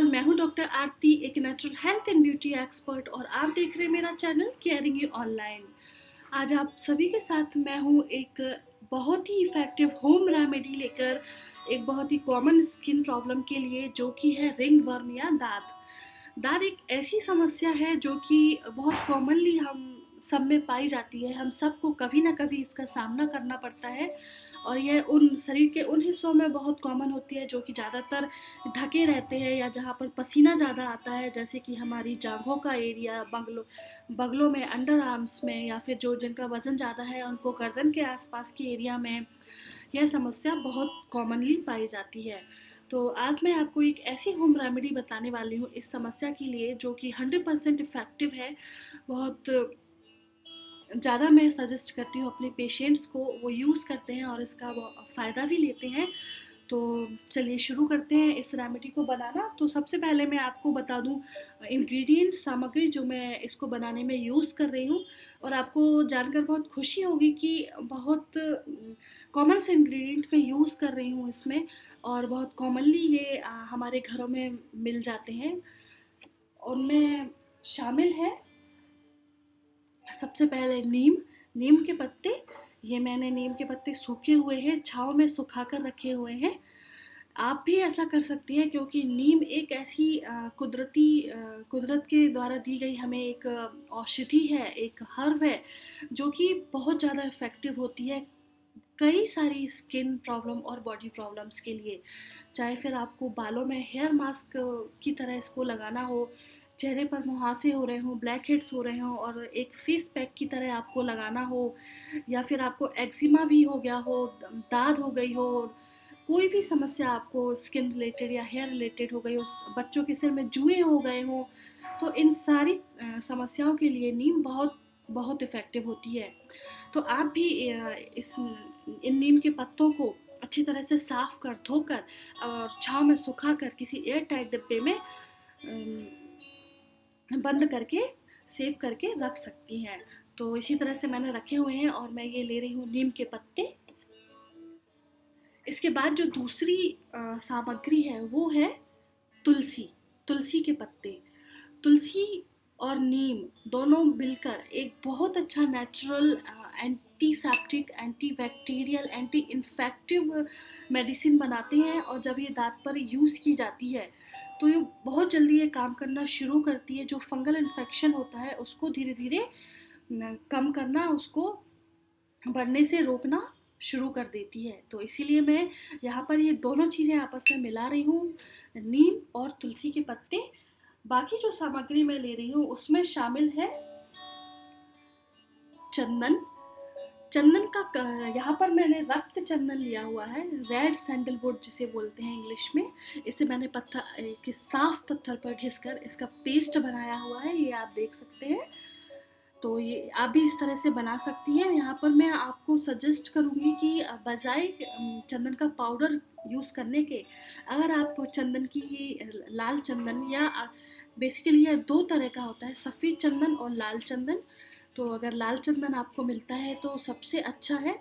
मैं हूं डॉक्टर आरती, एक natural health and beauty expert और आप देख रहे हैं मेरा चैनल केयरिंग यू ऑनलाइन। आज आप सभी के साथ मैं हूं एक बहुत ही इफ़ेक्टिव होम रेमेडी लेकर, एक बहुत ही कॉमन स्किन प्रॉब्लम के लिए, जो कि है रिंग वर्म या दाद। दाद एक ऐसी समस्या है जो कि बहुत कॉमनली हम सब में पाई जाती है। हम सबको कभी ना कभी इसका सामना करना पड़ता है और यह उन शरीर के उन हिस्सों में बहुत कॉमन होती है जो कि ज़्यादातर ढके रहते हैं या जहाँ पर पसीना ज़्यादा आता है, जैसे कि हमारी जांघों का एरिया, बगलों में, अंडर आर्म्स में, या फिर जो जिनका वज़न ज़्यादा है उनको गर्दन के आसपास के एरिया में यह समस्या बहुत कॉमनली पाई जाती है। तो आज मैं आपको एक ऐसी होम रेमेडी बताने वाली हूँ इस समस्या के लिए, जो कि 100% इफ़ेक्टिव है। बहुत ज़्यादा मैं सजेस्ट करती हूँ अपने पेशेंट्स को, वो यूज़ करते हैं और इसका वो फ़ायदा भी लेते हैं। तो चलिए शुरू करते हैं इस रेमेडी को बनाना। तो सबसे पहले मैं आपको बता दूँ इंग्रेडिएंट्स, सामग्री जो मैं इसको बनाने में यूज़ कर रही हूँ, और आपको जानकर बहुत खुशी होगी कि बहुत कॉमन से इंग्रेडिएंट मैं यूज़ कर रही हूँ इसमें, और बहुत कॉमनली ये हमारे घरों में मिल जाते हैं। उनमें शामिल है सबसे पहले नीम के पत्ते। ये मैंने नीम के पत्ते सूखे हुए हैं, छाँव में सुखा कर रखे हुए हैं। आप भी ऐसा कर सकती हैं, क्योंकि नीम एक ऐसी कुदरत के द्वारा दी गई हमें एक औषधि है, एक हर्ब है, जो कि बहुत ज़्यादा इफ़ेक्टिव होती है कई सारी स्किन प्रॉब्लम और बॉडी प्रॉब्लम्स के लिए। चाहे फिर आपको बालों में हेयर मास्क की तरह इसको लगाना हो, चेहरे पर मुहासे हो रहे हों, ब्लैक हेड्स हो रहे हों और एक फेस पैक की तरह आपको लगाना हो, या फिर आपको एक्जिमा भी हो गया हो, दाद हो गई हो, कोई भी समस्या आपको स्किन रिलेटेड या हेयर रिलेटेड हो गई हो, बच्चों के सिर में जुएँ हो गए हों, तो इन सारी समस्याओं के लिए नीम बहुत बहुत इफ़ेक्टिव होती है। तो आप भी इन नीम के पत्तों को अच्छी तरह से साफ कर, धोकर और छाँव में सुखाकर किसी एयर टाइट डिब्बे में बंद करके सेव करके रख सकती हैं। तो इसी तरह से मैंने रखे हुए हैं और मैं ये ले रही हूँ नीम के पत्ते। इसके बाद जो दूसरी सामग्री है वो है तुलसी। तुलसी के पत्ते, तुलसी और नीम दोनों मिलकर एक बहुत अच्छा natural antiseptic, antibacterial, anti infective medicine बनाते हैं, और जब ये दांत पर यूज़ की जाती है तो ये बहुत जल्दी ये काम करना शुरू करती है। जो फंगल इन्फेक्शन होता है उसको धीरे धीरे कम करना, उसको बढ़ने से रोकना शुरू कर देती है। तो इसीलिए मैं यहाँ पर ये दोनों चीज़ें आपस में मिला रही हूँ, नीम और तुलसी के पत्ते। बाकी जो सामग्री मैं ले रही हूँ उसमें शामिल है चंदन। चंदन का यहाँ पर मैंने रक्त चंदन लिया हुआ है, रेड सैंडलवुड जिसे बोलते हैं इंग्लिश में। इसे मैंने एक साफ पत्थर पर घिसकर इसका पेस्ट बनाया हुआ है, ये आप देख सकते हैं। तो ये आप भी इस तरह से बना सकती हैं। यहाँ पर मैं आपको सजेस्ट करूँगी कि बजाय चंदन का पाउडर यूज़ करने के, अगर आप चंदन की लाल चंदन या बेसिकली ये दो तरह का होता है, सफ़ेद चंदन और लाल चंदन। तो अगर लाल चंदन आपको मिलता है तो सबसे अच्छा है।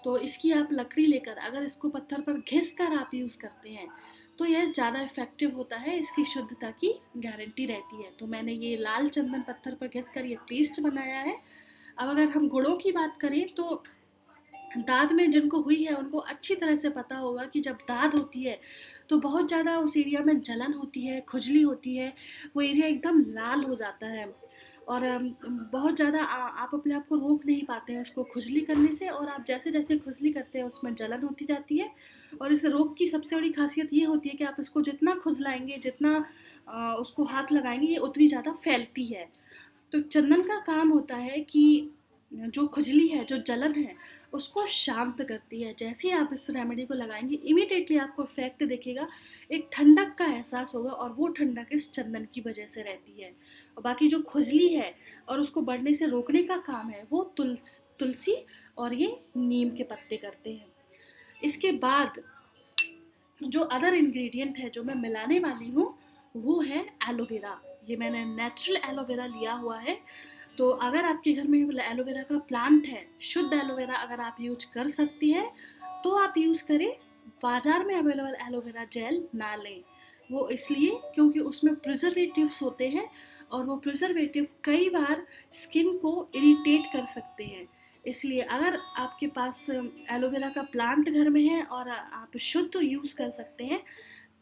तो इसकी आप लकड़ी लेकर अगर इसको पत्थर पर घिस कर आप यूज़ करते हैं तो यह ज़्यादा इफ़ेक्टिव होता है, इसकी शुद्धता की गारंटी रहती है। तो मैंने ये लाल चंदन पत्थर पर घिस कर ये पेस्ट बनाया है। अब अगर हम गुणों की बात करें तो दाद में जिनको हुई है उनको अच्छी तरह से पता होगा कि जब दाद होती है तो बहुत ज़्यादा उस एरिया में जलन होती है, खुजली होती है, वो एरिया एकदम लाल हो जाता है, और बहुत ज़्यादा आप अपने आप को रोक नहीं पाते हैं उसको खुजली करने से, और आप जैसे जैसे खुजली करते हैं उसमें जलन होती जाती है। और इस रोग की सबसे बड़ी खासियत ये होती है कि आप इसको जितना खुजलाएंगे, जितना उसको हाथ लगाएंगे, ये उतनी ज़्यादा फैलती है। तो चंदन का काम होता है कि जो खुजली है, जो जलन है, उसको शांत करती है। जैसे ही आप इस रेमेडी को लगाएंगे इमीडिएटली आपको इफेक्ट दिखेगा, एक ठंडक का एहसास होगा, और वो ठंडक इस चंदन की वजह से रहती है। और बाकी जो खुजली है और उसको बढ़ने से रोकने का काम है वो तुलसी और ये नीम के पत्ते करते हैं। इसके बाद जो अदर इंग्रेडिएंट है जो मैं मिलाने वाली हूँ वो है एलोवेरा। ये मैंने नेचुरल एलोवेरा लिया हुआ है। तो अगर आपके घर में एलोवेरा का प्लांट है, शुद्ध एलोवेरा अगर आप यूज कर सकती हैं तो आप यूज़ करें। बाज़ार में अवेलेबल एलोवेरा जेल ना लें, वो इसलिए क्योंकि उसमें प्रिजर्वेटिव्स होते हैं और वो प्रिजर्वेटिव कई बार स्किन को इरिटेट कर सकते हैं। इसलिए अगर आपके पास एलोवेरा का प्लांट घर में है और आप शुद्ध यूज़ कर सकते हैं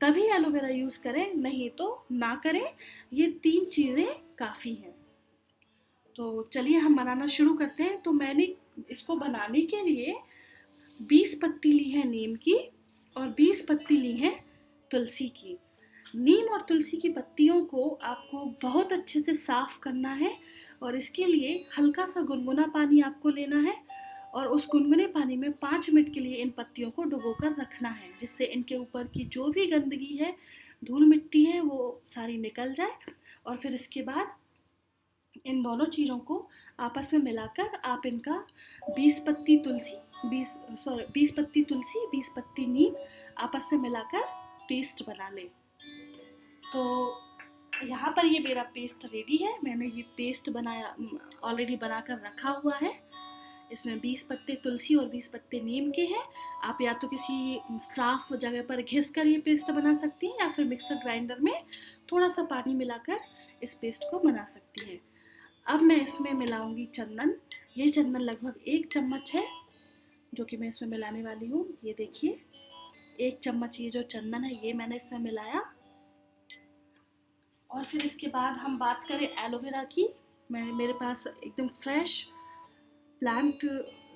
तभी एलोवेरा यूज़ करें, नहीं तो ना करें। ये 3 चीज़ें काफ़ी हैं। तो चलिए हम बनाना शुरू करते हैं। तो मैंने इसको बनाने के लिए 20 पत्ती ली है नीम की और 20 पत्ती ली है तुलसी की। नीम और तुलसी की पत्तियों को आपको बहुत अच्छे से साफ करना है और इसके लिए हल्का सा गुनगुना पानी आपको लेना है और उस गुनगुने पानी में 5 मिनट के लिए इन पत्तियों को डुबोकर रखना है, जिससे इनके ऊपर की जो भी गंदगी है, धूल मिट्टी है, वो सारी निकल जाए। और फिर इसके बाद इन दोनों चीज़ों को आपस में मिलाकर आप इनका 20 पत्ती तुलसी 20 पत्ती तुलसी 20 पत्ती नीम आपस में मिलाकर पेस्ट बना लें। तो यहाँ पर ये मेरा पेस्ट रेडी है। मैंने ये पेस्ट बनाया, ऑलरेडी बनाकर रखा हुआ है। इसमें 20 पत्ते तुलसी और 20 पत्ते नीम के हैं। आप या तो किसी साफ जगह पर घिस कर ये पेस्ट बना सकती हैं या फिर मिक्सर ग्राइंडर में थोड़ा सा पानी मिलाकर इस पेस्ट को बना सकती हैं। अब मैं इसमें मिलाऊंगी चंदन। ये चंदन लगभग 1 चम्मच है जो कि मैं इसमें मिलाने वाली हूँ। ये देखिए 1 चम्मच ये जो चंदन है ये मैंने इसमें मिलाया। और फिर इसके बाद हम बात करें एलोवेरा की। मेरे पास एकदम फ्रेश प्लांट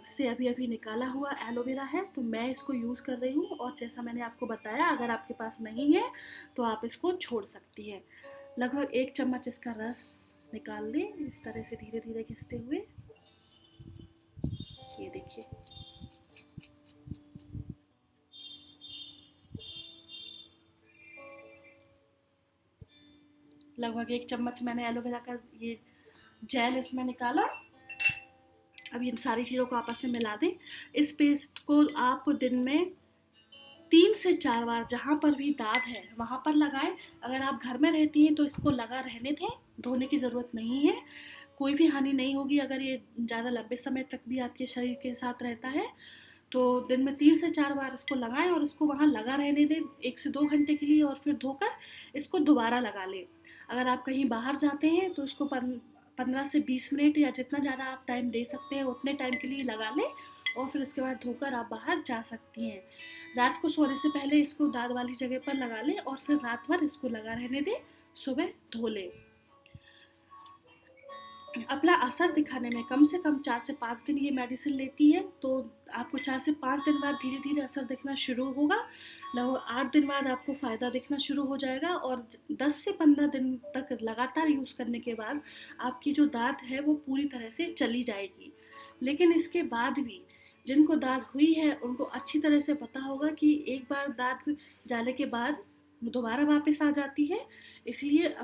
से अभी अभी निकाला हुआ एलोवेरा है, तो मैं इसको यूज़ कर रही हूँ। और जैसा मैंने आपको बताया, अगर आपके पास नहीं है तो आप इसको छोड़ सकती हैं। लगभग 1 चम्मच इसका रस निकाल दें इस तरह से धीरे धीरे घिसते हुए। ये देखिए लगभग 1 चम्मच मैंने एलोवेरा का ये जेल इसमें निकाला। अब इन सारी चीज़ों को आपस में मिला दें। इस पेस्ट को आप दिन में 3 से 4 बार जहाँ पर भी दाग है वहाँ पर लगाएं। अगर आप घर में रहती हैं तो इसको लगा रहने दें, धोने की ज़रूरत नहीं है। कोई भी हानि नहीं होगी अगर ये ज़्यादा लंबे समय तक भी आपके शरीर के साथ रहता है। तो दिन में 3 से 4 बार इसको लगाएं और उसको वहाँ लगा रहने दें 1 से 2 घंटे के लिए, और फिर धोकर इसको दोबारा लगा लें। अगर आप कहीं बाहर जाते हैं तो इसको 15 से 20 मिनट या जितना ज़्यादा आप टाइम दे सकते हैं उतने टाइम के लिए लगा लें और फिर उसके बाद धोकर आप बाहर जा सकती हैं। रात को सोने से पहले इसको दाद वाली जगह पर लगा लें और फिर रात भर इसको लगा रहने दें, सुबह धो लें। अपना असर दिखाने में कम से कम 4 से 5 दिन ये मेडिसिन लेती है। तो आपको 4 से 5 दिन बाद धीरे धीरे असर दिखना शुरू होगा। लगभग 8 दिन बाद आपको फ़ायदा दिखना शुरू हो जाएगा और 10 से 15 दिन तक लगातार यूज़ करने के बाद आपकी जो दाद है वो पूरी तरह से चली जाएगी। लेकिन इसके बाद भी जिनको दाद हुई है उनको अच्छी तरह से पता होगा कि एक बार दाद जाने के बाद दोबारा वापस आ जाती है। इसलिए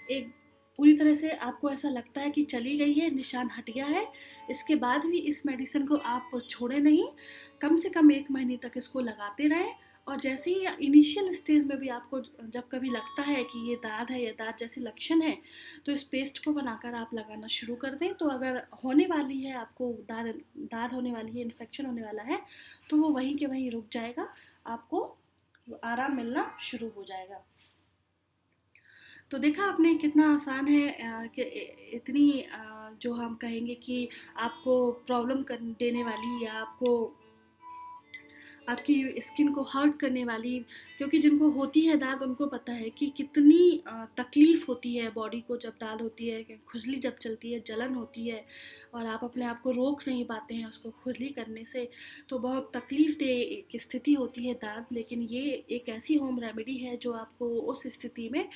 एक पूरी तरह से आपको ऐसा लगता है कि चली गई है, निशान हट गया है। इसके बाद भी इस मेडिसिन को आप छोड़ें नहीं, कम से कम 1 महीने तक इसको लगाते रहें। और जैसे ही इनिशियल स्टेज में भी आपको जब कभी लगता है कि ये दाद है या दाद जैसे लक्षण है, तो इस पेस्ट को बनाकर आप लगाना शुरू कर दें। तो अगर होने वाली है आपको दाद होने वाली है, इन्फेक्शन होने वाला है, तो वो वहीं के वहीं रुक जाएगा, आपको आराम मिलना शुरू हो जाएगा। तो देखा आपने कितना आसान है कि इतनी जो हम कहेंगे कि आपको प्रॉब्लम कर देने वाली या आपको आपकी स्किन को हर्ट करने वाली, क्योंकि जिनको होती है दाद उनको पता है कि कितनी तकलीफ़ होती है बॉडी को जब दाद होती है, कि खुजली जब चलती है, जलन होती है और आप अपने आप को रोक नहीं पाते हैं उसको खुजली करने से, तो बहुत तकलीफ़ दे एक स्थिति होती है दाद। लेकिन ये एक ऐसी होम रेमेडी है जो आपको उस स्थिति में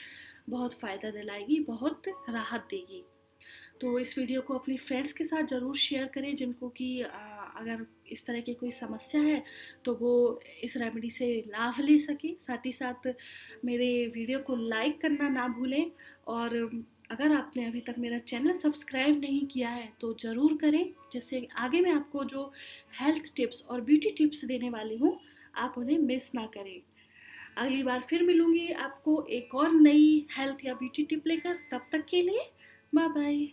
बहुत फ़ायदा दिलाएगी, बहुत राहत देगी। तो इस वीडियो को अपनी फ्रेंड्स के साथ ज़रूर शेयर करें जिनको कि अगर इस तरह की कोई समस्या है तो वो इस रेमेडी से लाभ ले सके। साथ ही साथ मेरे वीडियो को लाइक करना ना भूलें और अगर आपने अभी तक मेरा चैनल सब्सक्राइब नहीं किया है तो ज़रूर करें, जिससे आगे मैं आपको जो हेल्थ टिप्स और ब्यूटी टिप्स देने वाली हूँ आप उन्हें मिस ना करें। अगली बार फिर मिलूँगी आपको एक और नई हेल्थ या ब्यूटी टिप लेकर। तब तक के लिए बाय बाय।